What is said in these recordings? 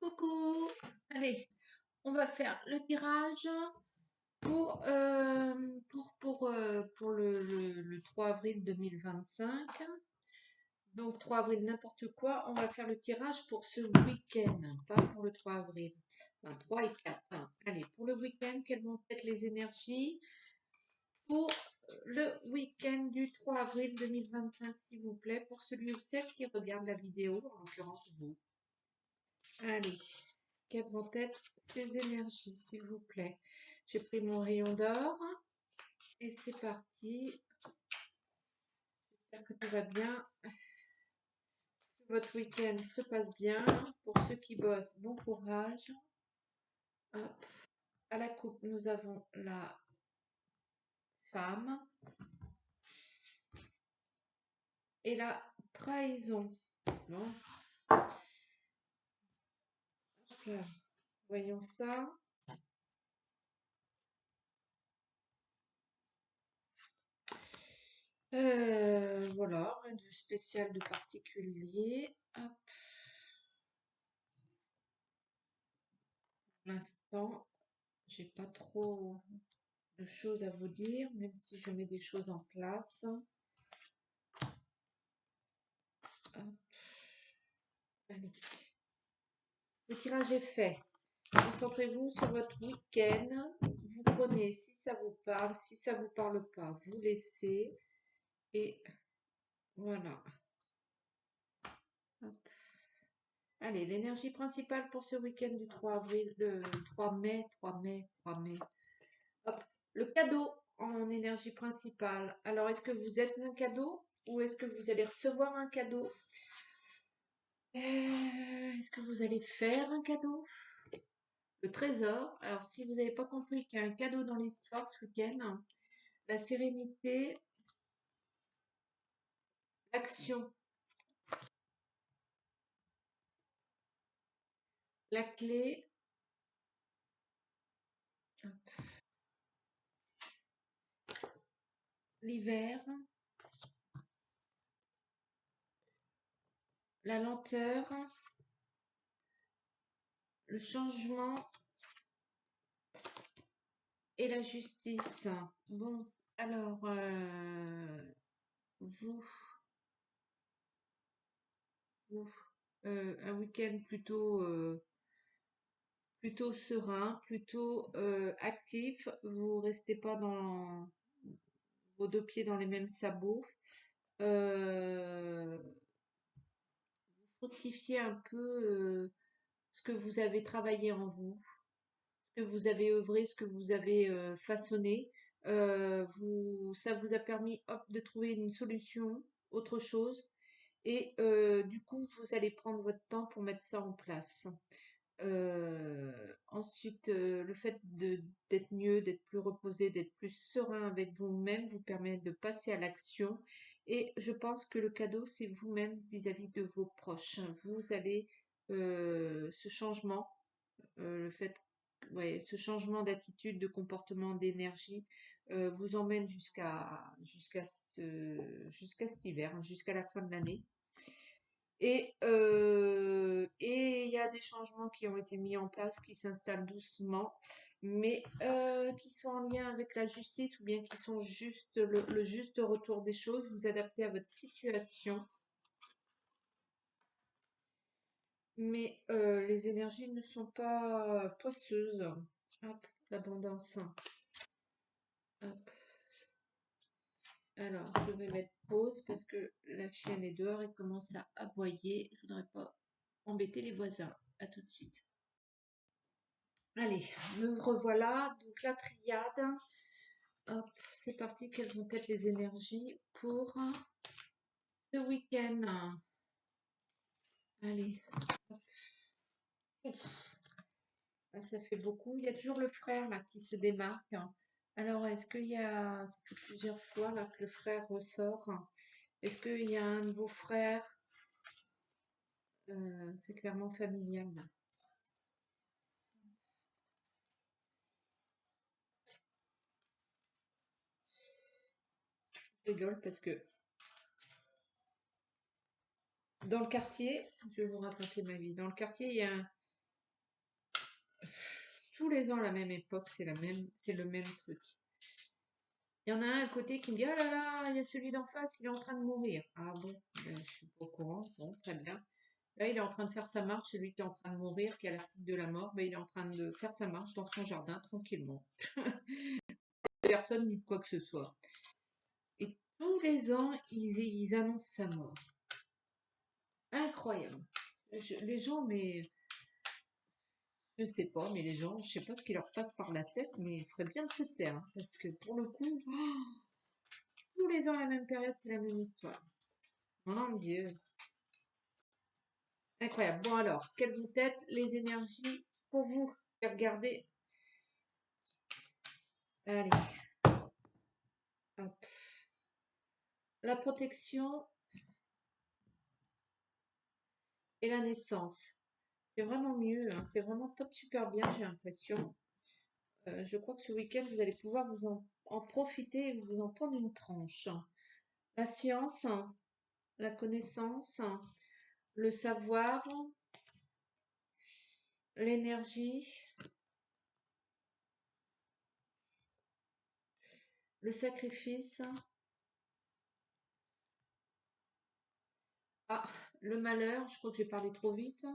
Coucou! Allez, on va faire le tirage pour, pour le 3 avril 2025. Donc 3 avril, n'importe quoi. On va faire le tirage pour ce week-end, pas pour le 3 avril. Enfin, 3 et 4. Allez, pour le week-end, quelles vont être les énergies pour le week-end du 3 avril 2025, s'il vous plaît, pour celui ou celle qui regarde la vidéo, en l'occurrence vous. Allez. Quelles vont être ces énergies, s'il vous plaît? J'ai pris mon rayon d'or et c'est parti. J'espère que tout va bien. Que votre week-end se passe bien. Pour ceux qui bossent, bon courage. Hop. À la coupe, nous avons la femme et la trahison. Bon. Hop là. Voyons ça. Voilà, rien de spécial, de particulier. Hop. Pour l'instant, j'ai pas trop de choses à vous dire, même si je mets des choses en place. Hop. Allez. Le tirage est fait. Concentrez-vous sur votre week-end. Vous prenez si ça vous parle, si ça vous parle pas, vous laissez. Et voilà. Hop. Allez, l'énergie principale pour ce week-end du 3 avril, le 3 mai, 3 mai, 3 mai. Hop. Le cadeau en énergie principale. Alors, est-ce que vous êtes un cadeau ou est-ce que vous allez recevoir un cadeau? Est-ce que vous allez faire un cadeau? Le trésor. Alors, si vous n'avez pas compris qu'il y a un cadeau dans l'histoire ce week-end, la sérénité, l'action, la clé, l'hiver, la lenteur, le changement et la justice. Bon, alors, vous, vous, un week-end plutôt serein, plutôt actif. Vous restez pas dans vos deux pieds dans les mêmes sabots. Fructifiez un peu ce que vous avez travaillé en vous, ce que vous avez œuvré, ce que vous avez façonné. Ça vous a permis hop, de trouver une solution, autre chose. Et du coup, vous allez prendre votre temps pour mettre ça en place. Ensuite, le fait d'être mieux, d'être plus reposé, d'être plus serein avec vous-même vous permet de passer à l'action. Et je pense que le cadeau, c'est vous-même vis-à-vis de vos proches. Vous allez, ce changement, le fait, ouais, ce changement d'attitude, de comportement, d'énergie, vous emmène jusqu'à cet hiver, hein, jusqu'à la fin de l'année. Et il y a des changements qui ont été mis en place, qui s'installent doucement, mais qui sont en lien avec la justice ou bien qui sont juste le juste retour des choses. Vous adaptez à votre situation, mais les énergies ne sont pas poisseuses. Hop, l'abondance. Hop. Alors, je vais mettre pause parce que la chienne est dehors et commence à aboyer. Je voudrais pas embêter les voisins. À tout de suite. Allez, me revoilà. Donc la triade. Hop, c'est parti. Quelles vont être les énergies pour ce week-end? Allez. Hop. Ah, ça fait beaucoup. Il y a toujours le frère là qui se démarque. Alors, est-ce qu'il y a, ça fait plusieurs fois là que le frère ressort. Est-ce qu'il y a un de vos frères? C'est clairement familial là. Je rigole parce que dans le quartier, je vais vous raconter ma vie. Dans le quartier, tous les ans à la même époque, c'est le même truc. Il y en a un à côté qui me dit, ah là là, il y a celui d'en face, il est en train de mourir. Ah bon, ben, je suis pas au courant. Bon, très bien. Là, il est en train de faire sa marche, celui qui est en train de mourir, qui a l'article de la mort, ben, il est en train de faire sa marche dans son jardin tranquillement. Personne ni de quoi que ce soit. Et tous les ans, ils annoncent sa mort. Incroyable. Les gens, mais je sais pas, mais les gens, je sais pas ce qui leur passe par la tête, mais il ferait bien de se taire, hein, parce que pour le coup, tous les ans à la même période, c'est la même histoire. Mon Dieu. Incroyable. Bon alors, quelles vont être les énergies pour vous? Regardez. Allez, hop. La protection et la naissance. C'est vraiment mieux, hein. C'est vraiment top, super bien, j'ai l'impression. Je crois que ce week-end, vous allez pouvoir en profiter et vous en prendre une tranche. La science, la connaissance, le savoir, l'énergie, le sacrifice. Ah, le malheur, je crois que j'ai parlé trop vite.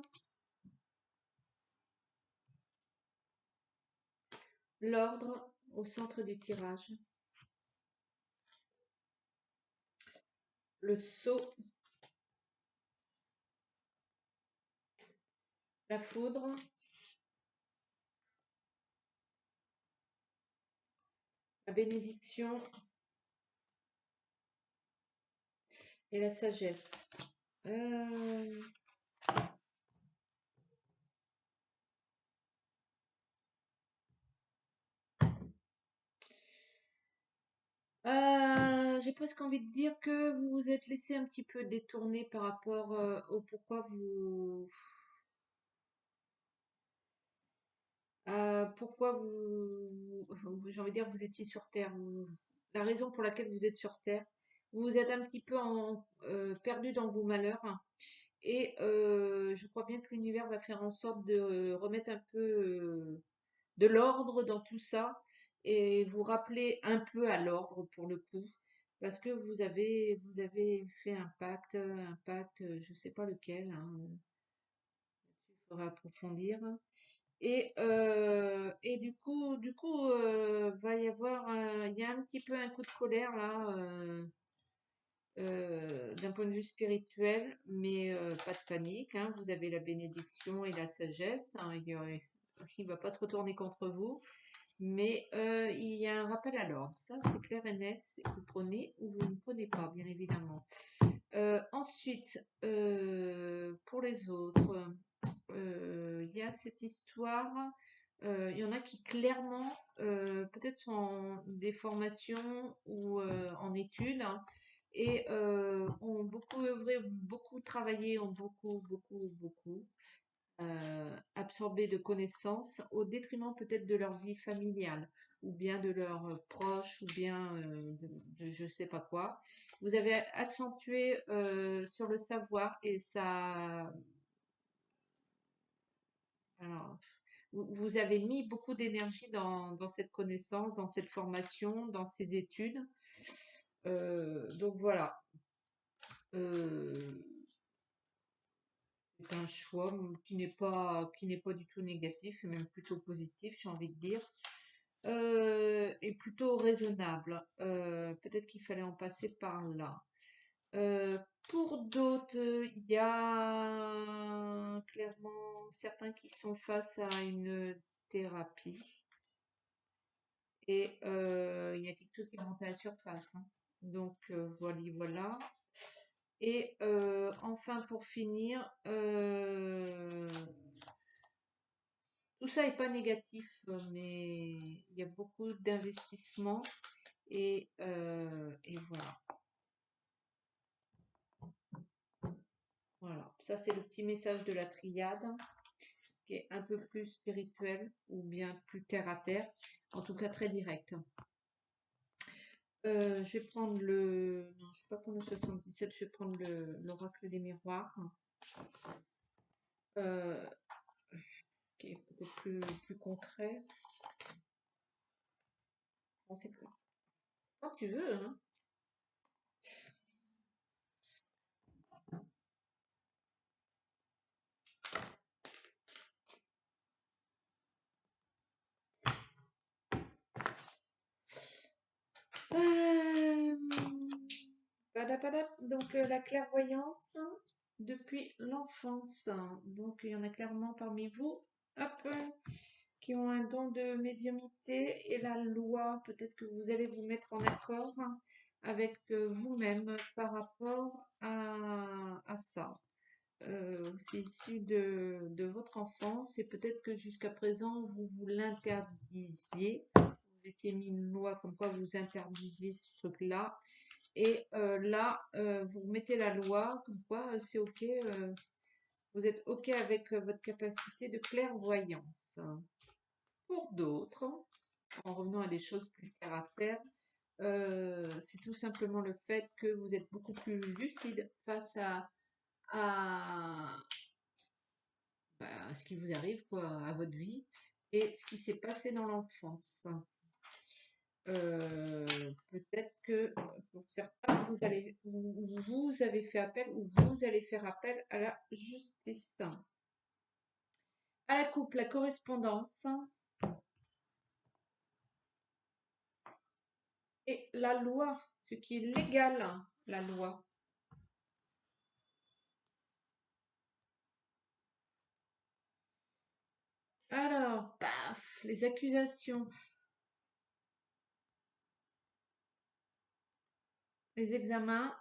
L'ordre au centre du tirage. Le sceau, la foudre, la bénédiction et la sagesse. Euh, j'ai presque envie de dire que vous vous êtes laissé un petit peu détourner par rapport au pourquoi j'ai envie de dire, vous étiez sur Terre. La raison pour laquelle vous êtes sur Terre. Vous vous êtes un petit peu perdu dans vos malheurs. Et je crois bien que l'univers va faire en sorte de remettre un peu de l'ordre dans tout ça et vous rappeler un peu à l'ordre pour le coup. Parce que vous avez fait un pacte, je sais pas lequel, hein, il faudra approfondir. Et va y avoir il y a un petit peu un coup de colère là, d'un point de vue spirituel, mais pas de panique, hein, vous avez la bénédiction et la sagesse, hein, il va pas se retourner contre vous, mais il y a un rappel à l'ordre, ça c'est clair et net, vous prenez ou vous ne prenez pas, bien évidemment. Ensuite, pour les autres, il y a cette histoire. Il y en a qui clairement, peut-être sont en des formations ou en études, hein, et ont beaucoup œuvré, beaucoup travaillé, ont beaucoup absorbé de connaissances au détriment peut-être de leur vie familiale ou bien de leurs proches ou bien de je sais pas quoi. Vous avez accentué sur le savoir et ça, alors, vous avez mis beaucoup d'énergie dans cette connaissance, dans cette formation, dans ces études. Donc voilà. Euh, c'est un choix qui n'est pas du tout négatif, et même plutôt positif, j'ai envie de dire. Et plutôt raisonnable. Peut-être qu'il fallait en passer par là. Euh, pour d'autres, il y a clairement certains qui sont face à une thérapie. Et il y a quelque chose qui est remonté à la surface, hein. Donc voilà, voilà. Et enfin pour finir, tout ça n'est pas négatif, mais il y a beaucoup d'investissements et voilà. Voilà. Ça c'est le petit message de la triade qui est un peu plus spirituel ou bien plus terre à terre, en tout cas très direct. Je vais prendre le... Non, je vais pas prendre le 77, je vais prendre l'oracle des miroirs. Ok, peut-être plus concret. Bon, c'est quand tu veux, hein. Padap. Donc la clairvoyance depuis l'enfance. Donc il y en a clairement parmi vous, hop, qui ont un don de médiumnité et la loi. Peut-être que vous allez vous mettre en accord avec vous-même par rapport à ça. C'est issu de votre enfance et peut-être que jusqu'à présent vous vous l'interdisiez. Vous étiez mis une loi comme quoi vous interdisiez ce truc-là. Et là, vous mettez la loi comme quoi c'est OK, vous êtes OK avec votre capacité de clairvoyance. Pour d'autres, en revenant à des choses plus terre à terre, c'est tout simplement le fait que vous êtes beaucoup plus lucide face à, à ce qui vous arrive, quoi, à votre vie et ce qui s'est passé dans l'enfance. Peut-être que pour certains, vous avez fait appel ou vous allez faire appel à la justice. À la coupe, la correspondance et la loi, ce qui est légal, la loi. Alors, paf, les accusations, les examens,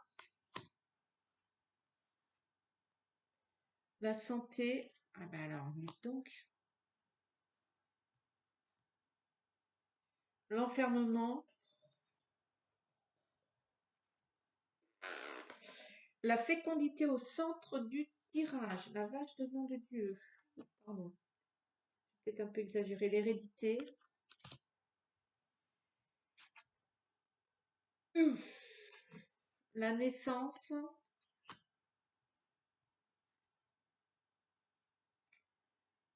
la santé. Ah ben alors, dites donc. L'enfermement, la fécondité au centre du tirage. La vache de nom de Dieu. Pardon. Peut-être un peu exagéré. L'hérédité. La naissance.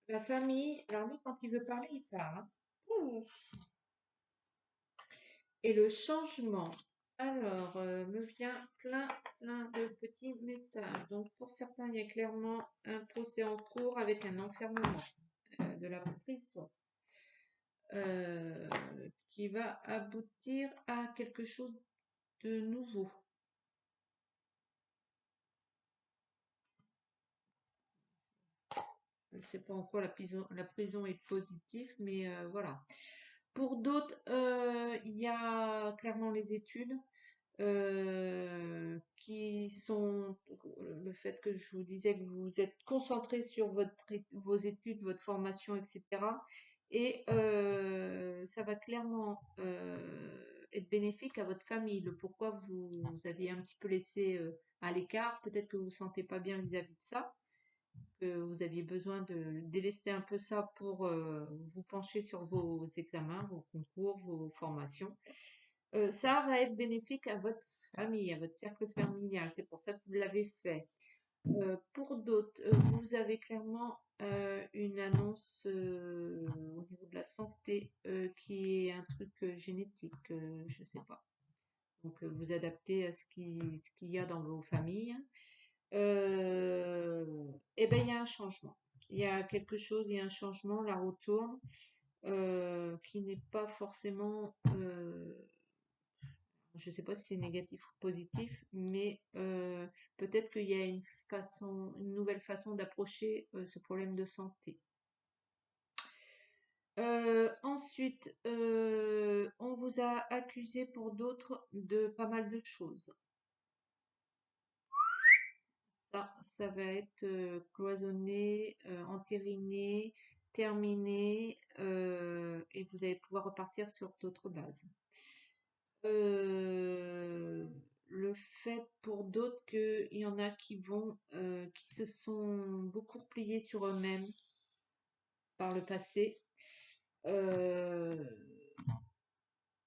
La famille. Alors lui, quand il veut parler, il parle, hein. Ouh. Et le changement. Alors, me vient plein de petits messages. Donc, pour certains, il y a clairement un procès en cours avec un enfermement, de la prison, euh, qui va aboutir à quelque chose de nouveau. Je ne sais pas en quoi la prison est positive, mais voilà. Pour d'autres, il y a clairement les études. Qui sont le fait que je vous disais que vous êtes concentré sur vos études, votre formation, etc. Et ça va clairement être bénéfique à votre famille. Le pourquoi vous aviez un petit peu laissé à l'écart, peut-être que vous ne vous sentez pas bien vis-à-vis de ça, que vous aviez besoin de délester un peu ça pour vous pencher sur vos examens, vos concours, vos formations. Ça va être bénéfique à votre famille, à votre cercle familial. C'est pour ça que vous l'avez fait. Pour d'autres, vous avez clairement une annonce au niveau de la santé qui est un truc génétique, je ne sais pas. Donc, vous adaptez à ce qu'il y a dans vos familles. Et ben, il y a un changement. Il y a quelque chose, il y a un changement, la roue tourne, qui n'est pas forcément je ne sais pas si c'est négatif ou positif, mais peut-être qu'il y a une nouvelle façon d'approcher ce problème de santé. Ensuite, on vous a accusé pour d'autres de pas mal de choses. Ça va être cloisonné, entériné, terminé, et vous allez pouvoir repartir sur d'autres bases. Le fait pour d'autres qu'il y en a qui se sont beaucoup repliés sur eux-mêmes par le passé. Euh,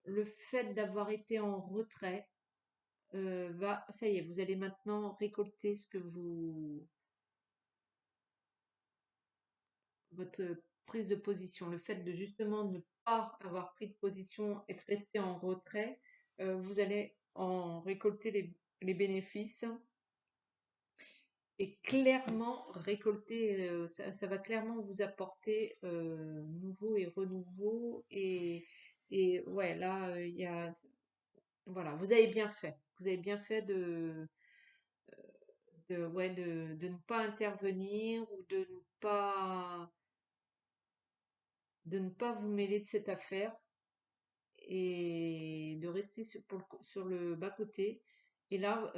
le fait d'avoir été en retrait ça y est, vous allez maintenant récolter ce que votre prise de position. Le fait de justement ne pas avoir pris de position, être resté en retrait, vous allez en récolter les bénéfices et clairement récolter, ça va clairement vous apporter nouveau et renouveau. Et ouais, là, il y a, voilà, vous avez bien fait. Vous avez bien fait ouais, de ne pas intervenir ou de ne pas vous mêler de cette affaire et de rester sur le bas-côté. Et là,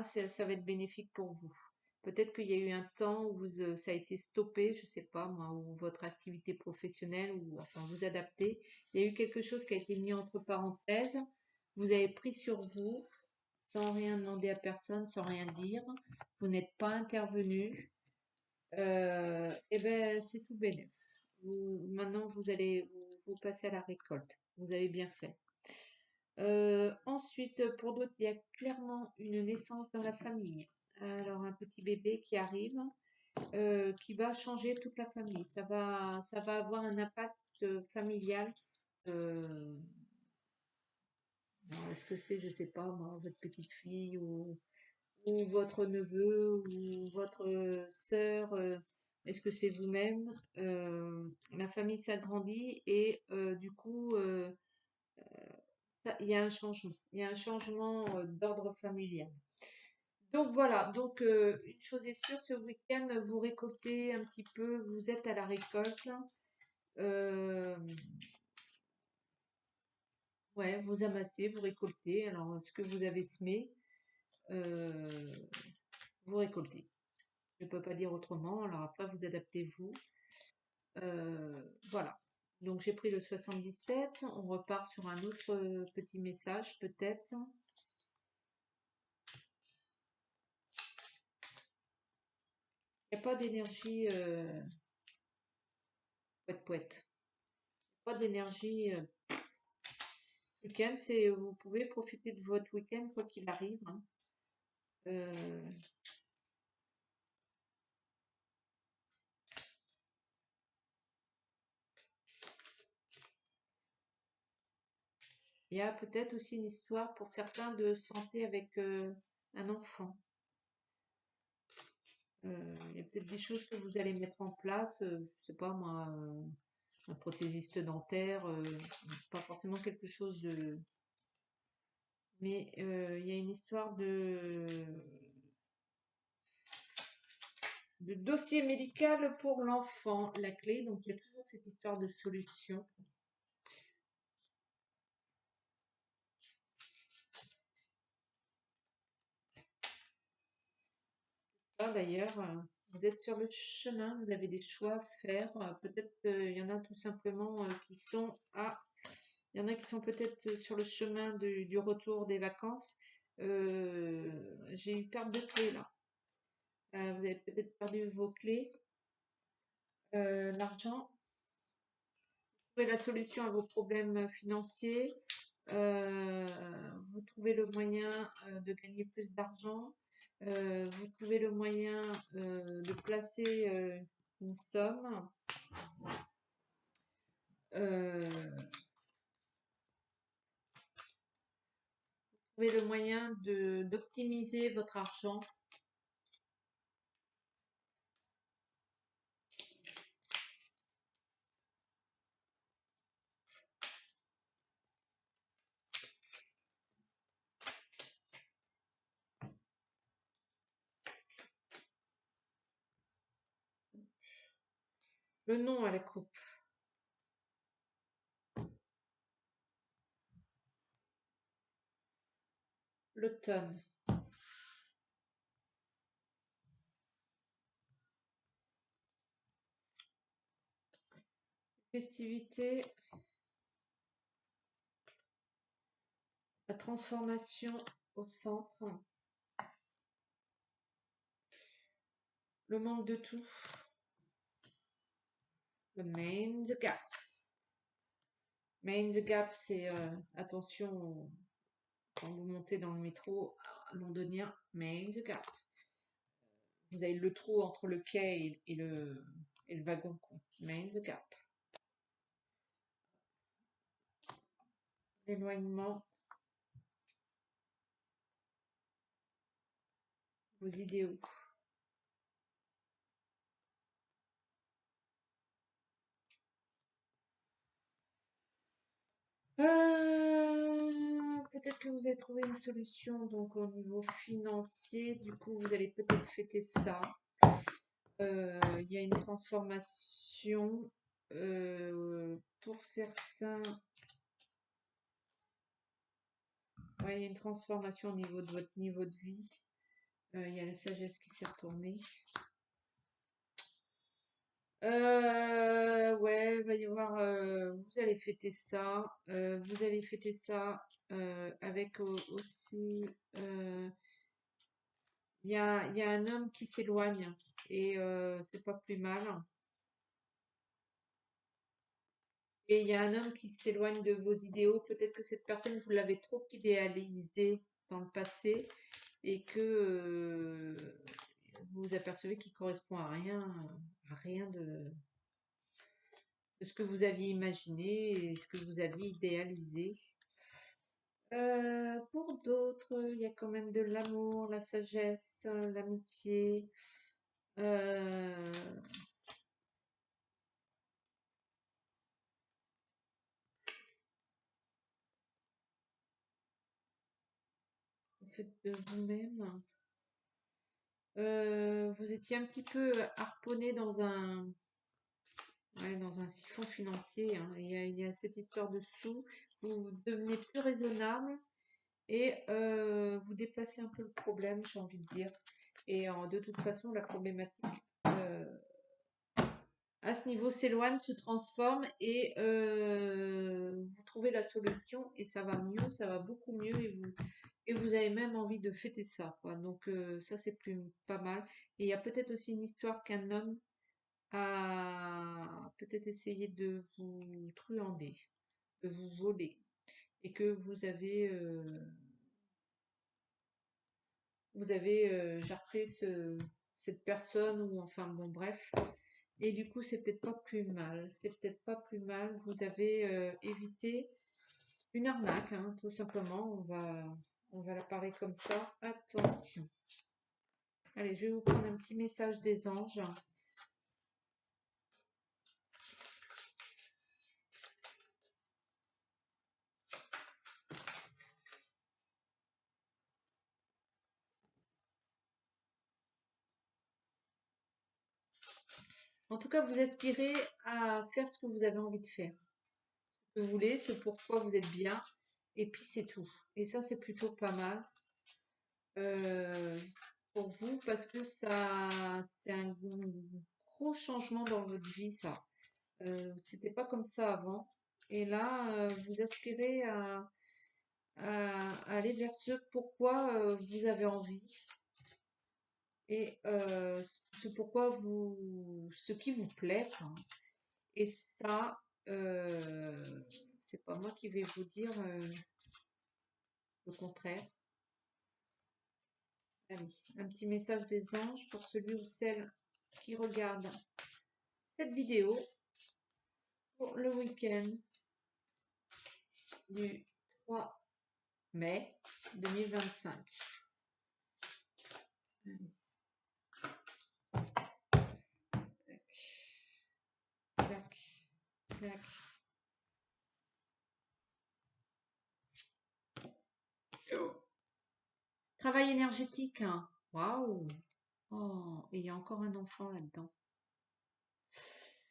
ça va être bénéfique pour vous. Peut-être qu'il y a eu un temps où ça a été stoppé, je sais pas moi, ou votre activité professionnelle, ou enfin vous adaptez. Il y a eu quelque chose qui a été mis entre parenthèses. Vous avez pris sur vous, sans rien demander à personne, sans rien dire. Vous n'êtes pas intervenu. Et ben c'est tout bénef. Maintenant, vous allez vous passer à la récolte. Vous avez bien fait. Ensuite, pour d'autres, il y a clairement une naissance dans la famille. Alors, un petit bébé qui arrive, qui va changer toute la famille. Ça va avoir un impact familial. Euh, alors, est-ce que c'est, je sais pas, moi, votre petite fille ou votre neveu ou votre sœur, est-ce que c'est vous-même? La famille s'agrandit et du coup, il y a un changement. Il y a un changement d'ordre familial. Donc voilà, donc une chose est sûre, ce week-end, vous récoltez un petit peu, vous êtes à la récolte. Euh, ouais, vous amassez, vous récoltez. Alors, ce que vous avez semé, euh, vous récoltez. Je ne peux pas dire autrement. Alors après, vous adaptez-vous. Voilà. Donc j'ai pris le 77. On repart sur un autre petit message peut-être. Il n'y a pas d'énergie poète poète. Pas d'énergie week-end. Vous pouvez profiter de votre week-end quoi qu'il arrive, hein. Euh, il y a peut-être aussi une histoire pour certains de santé avec un enfant. Il y a peut-être des choses que vous allez mettre en place, je sais pas moi, un prothésiste dentaire, pas forcément quelque chose de... Mais il y a une histoire de dossier médical pour l'enfant, la clé. Donc il y a toujours cette histoire de solution. Ah, d'ailleurs, vous êtes sur le chemin, vous avez des choix à faire. Peut-être il y en a tout simplement qui sont à... Il y en a qui sont peut-être sur le chemin du retour des vacances. J'ai eu perte de clés là. Vous avez peut-être perdu vos clés, l'argent. Trouver la solution à vos problèmes financiers. Euh, vous trouvez le moyen de gagner plus d'argent. Vous trouvez le moyen de placer une somme. Euh, vous trouvez le moyen d'optimiser votre argent. Le nom à la coupe. L'automne. Festivité. La transformation au centre. Le manque de tout. Le main the gap. Main the gap, c'est attention quand vous montez dans le métro londonien, main the gap. Vous avez le trou entre le quai et et le wagon, quoi. Mind the gap. L'éloignement. Vos idéaux. Peut-être que vous avez trouvé une solution donc au niveau financier. Du coup, vous allez peut-être fêter ça. Il y a une transformation pour certains. Ouais, il y a une transformation au niveau de votre niveau de vie. Il y a la sagesse qui s'est retournée. Ouais, il va y avoir. Vous allez fêter ça. Vous allez fêter ça avec aussi. Il y a un homme qui s'éloigne et c'est pas plus mal. Et il y a un homme qui s'éloigne de vos idéaux. Peut-être que cette personne, vous l'avez trop idéalisée dans le passé et que vous vous apercevez qu'il correspond à rien de ce que vous aviez imaginé et ce que vous aviez idéalisé. Pour d'autres, il y a quand même de l'amour, la sagesse, l'amitié. Euh, Faites de vous-même. Vous étiez un petit peu harponné dans un siphon financier, hein. Il y a cette histoire de sous. Vous devenez plus raisonnable et vous déplacez un peu le problème, j'ai envie de dire. Et de toute façon, la problématique à ce niveau s'éloigne, se transforme et vous trouvez la solution et ça va mieux, ça va beaucoup mieux et vous avez même envie de fêter ça, quoi. Donc ça c'est plus pas mal. Et il y a peut-être aussi une histoire qu'un homme a peut-être essayé de vous truander, de vous voler et que vous avez jarté cette personne ou enfin bon bref. Et du coup, c'est peut-être pas plus mal. C'est peut-être pas plus mal. Vous avez évité une arnaque, hein, tout simplement. On va la parler comme ça. Attention. Allez, je vais vous prendre un petit message des anges. En tout cas, vous aspirez à faire ce que vous avez envie de faire. Ce que vous voulez, ce pourquoi vous êtes bien. Et puis c'est tout. Et ça, c'est plutôt pas mal pour vous parce que ça, c'est un gros changement dans votre vie, ça. C'était pas comme ça avant. Et là, vous aspirez à aller vers ce pourquoi vous avez envie et ce qui vous plaît, quoi. Et ça, c'est pas moi qui vais vous dire le contraire. Allez, un petit message des anges pour celui ou celle qui regarde cette vidéo pour le week-end du 3 mai 2025. Tac, tac. Travail énergétique, hein. Waouh. Oh, et il y a encore un enfant là-dedans.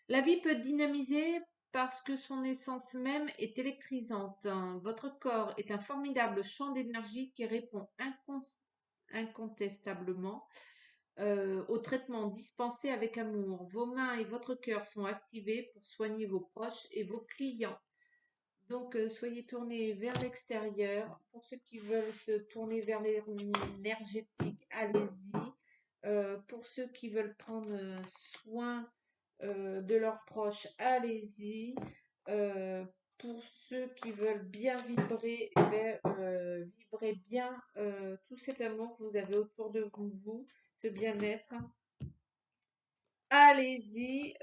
La vie peut dynamiser parce que son essence même est électrisante. Votre corps est un formidable champ d'énergie qui répond incontestablement au traitement dispensé avec amour. Vos mains et votre cœur sont activés pour soigner vos proches et vos clients. Donc, soyez tournés vers l'extérieur. Pour ceux qui veulent se tourner vers l'énergétique, allez-y. Pour ceux qui veulent prendre soin de leurs proches, allez-y. Pour ceux qui veulent bien vibrer, eh ben, vibrez bien tout cet amour que vous avez autour de vous, ce bien-être. allez-y,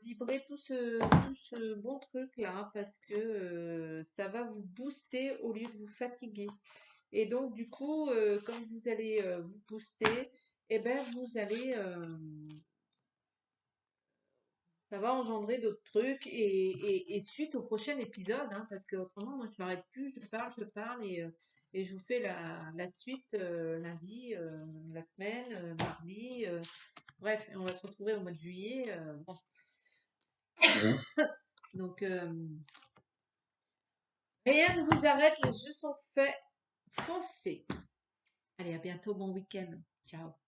vibrez tout ce bon truc là, parce que ça va vous booster au lieu de vous fatiguer. Et donc, du coup, comme vous allez vous booster, eh ben, ça va engendrer d'autres trucs et suite au prochain épisode, hein, parce que autrement, moi, je m'arrête plus, je parle et je vous fais la suite lundi, la semaine, mardi, bref, et on va se retrouver au mois de juillet. Bon. Donc, rien ne vous arrête, les jeux sont faits, foncez. Allez, à bientôt, bon week-end. Ciao.